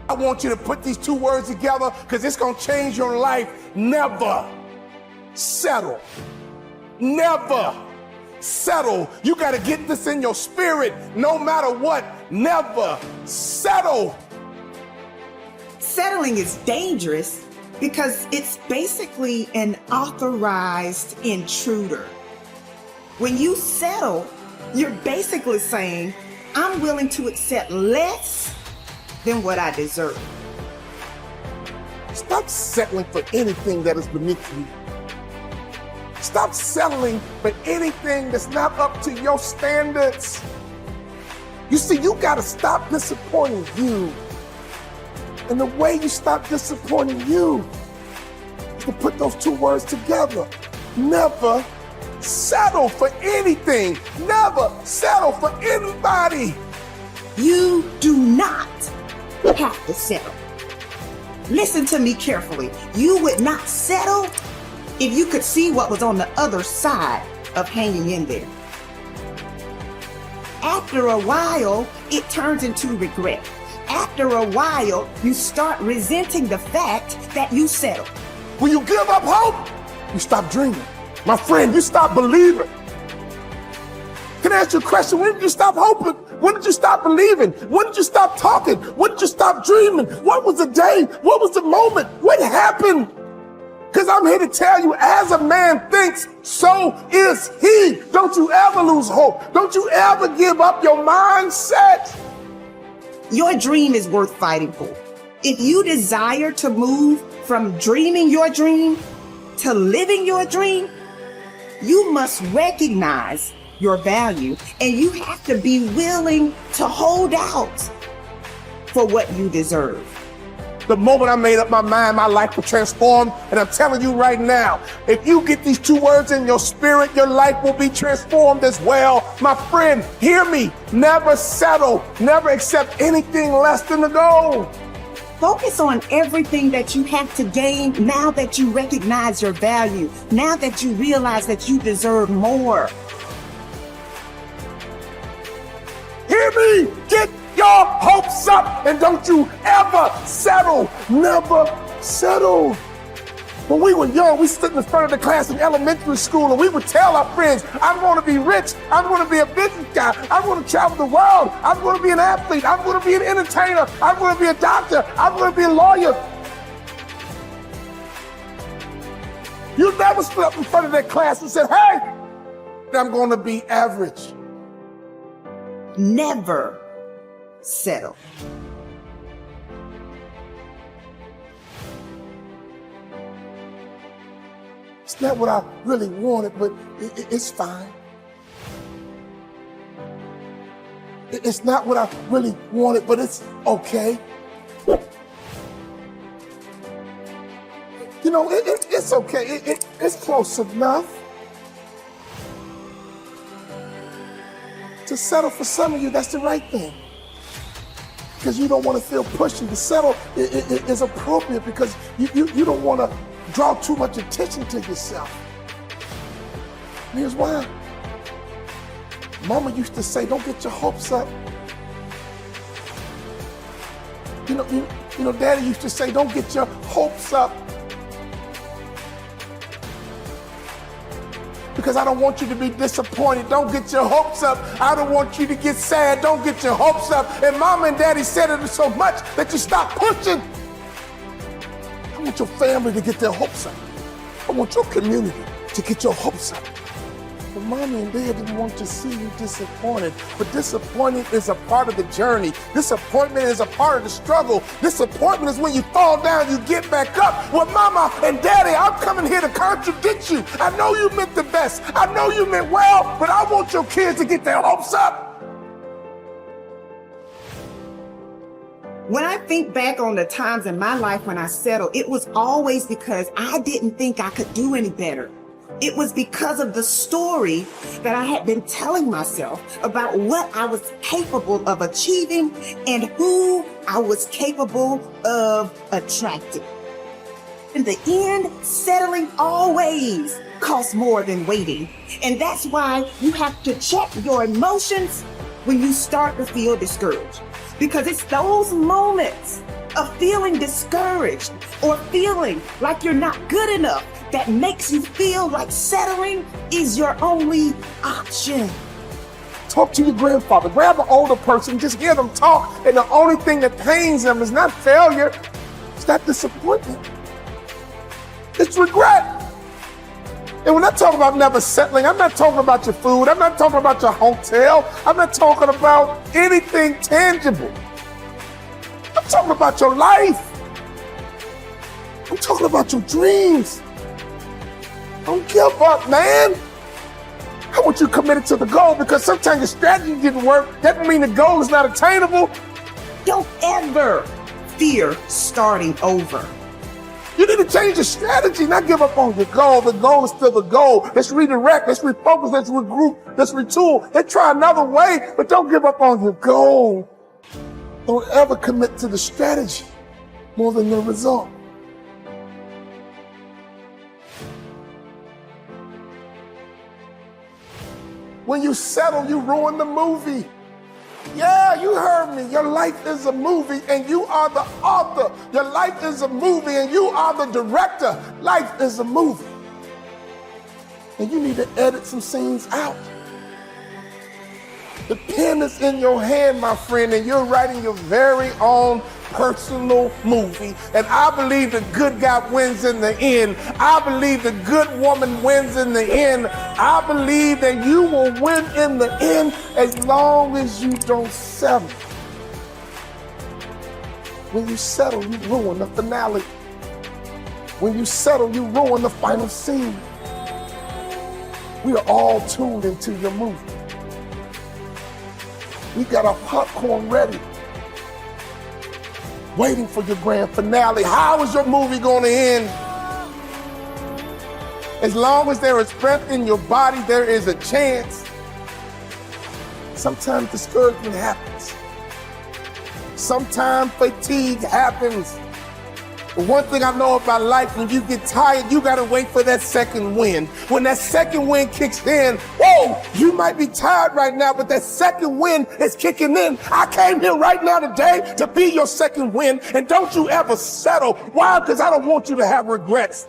I want you to put these two words together because it's going to change your life. Never settle. Never settle. You got to get this in your spirit no matter what. Never settle. Settling is dangerous because it's basically an authorized intruder. When you settle, you're basically saying, I'm willing to accept less than what I deserve. Stop settling for anything that is beneath you. Stop settling for anything that's not up to your standards. You see, you got to stop disappointing you. And the way you stop disappointing you is to put those two words together. Never settle for anything. Never settle for anybody. You do not have to settle. Listen to me carefully. You would not settle if you could see what was on the other side of hanging in there. After a while, it turns into regret. After a while, you start resenting the fact that you settled. When you give up hope, you stop dreaming. My friend, you stop believing. Can I ask you a question? When did you stop hoping? When did you stop believing? When did you stop talking? When did you stop dreaming? What was the day? What was the moment? What happened? Because I'm here to tell you, as a man thinks, so is he. Don't you ever lose hope. Don't you ever give up your mindset. Your dream is worth fighting for. If you desire to move from dreaming your dream to living your dream, you must recognize your value, and you have to be willing to hold out for what you deserve. The moment I made up my mind, my life will transform. And I'm telling you right now, if you get these two words in your spirit, your life will be transformed as well. My friend, hear me. Never settle. Never accept anything less than the goal. Focus on everything that you have to gain now that you recognize your value, now that you realize that you deserve more. Hear me. Get your hopes up and don't you ever settle. Never settle. When we were young, we stood in front of the class in elementary school and we would tell our friends, I'm going to be rich. I'm going to be a business guy. I'm going to travel the world. I'm going to be an athlete. I'm going to be an entertainer. I'm going to be a doctor. I'm going to be a lawyer. You never stood up in front of that class and said, hey, I'm going to be average. Never settle. It's not what I really wanted, but it's fine. It's not what I really wanted, but it's okay. You know, it's okay. It's close enough. To settle for some of you, that's the right thing. Because you don't want to feel pushy. To settle is appropriate because you don't want to draw too much attention to yourself. And here's why. Mama used to say, don't get your hopes up. You know, Daddy used to say, don't get your hopes up. Because I don't want you to be disappointed. Don't get your hopes up. I don't want you to get sad. Don't get your hopes up. And Mama and Daddy said it so much that you stop pushing. I want your family to get their hopes up. I want your community to get your hopes up. But Mommy and Dad didn't want to see you disappointed. But disappointment is a part of the journey. Disappointment is a part of the struggle. Disappointment is when you fall down, you get back up. Well, Mama and Daddy, I'm coming here to contradict you. I know you meant the best. I know you meant well, but I want your kids to get their hopes up. When I think back on the times in my life when I settled, it was always because I didn't think I could do any better. It was because of the story that I had been telling myself about what I was capable of achieving and who I was capable of attracting. In the end, settling always costs more than waiting. And that's why you have to check your emotions when you start to feel discouraged. Because it's those moments of feeling discouraged or feeling like you're not good enough that makes you feel like settling is your only option. Talk to your grandfather. Grab an older person, just hear them talk, and the only thing that pains them is not failure, it's not disappointment. It's regret. And when I talk about never settling, I'm not talking about your food, I'm not talking about your hotel, I'm not talking about anything tangible. I'm talking about your life. I'm talking about your dreams. Don't give up, man. I want you committed to the goal, because sometimes your strategy didn't work. That doesn't mean the goal is not attainable. Don't ever fear starting over. You need to change your strategy, not give up on your goal. The goal is still the goal. Let's redirect, let's refocus, let's regroup, let's retool. Let's try another way, but don't give up on your goal. Don't ever commit to the strategy more than the result. When you settle, you ruin the movie. Yeah, you heard me. Your life is a movie and you are the author. Your life is a movie and you are the director. Life is a movie. And you need to edit some scenes out. The pen is in your hand, my friend, and you're writing your very own personal movie. And I believe the good guy wins in the end. I believe the good woman wins in the end. I believe that you will win in the end as long as you don't settle. When you settle, you ruin the finale. When you settle, you ruin the final scene. We are all tuned into your movie. We got our popcorn ready, waiting for your grand finale. How is your movie going to end? As long as there is breath in your body, there is a chance. Sometimes discouragement happens. Sometimes fatigue happens. But one thing I know about life, when you get tired, you gotta wait for that second wind. When that second wind kicks in, whoa, you might be tired right now, but that second wind is kicking in. I came here right now today to be your second wind, and don't you ever settle. Why? Because I don't want you to have regrets.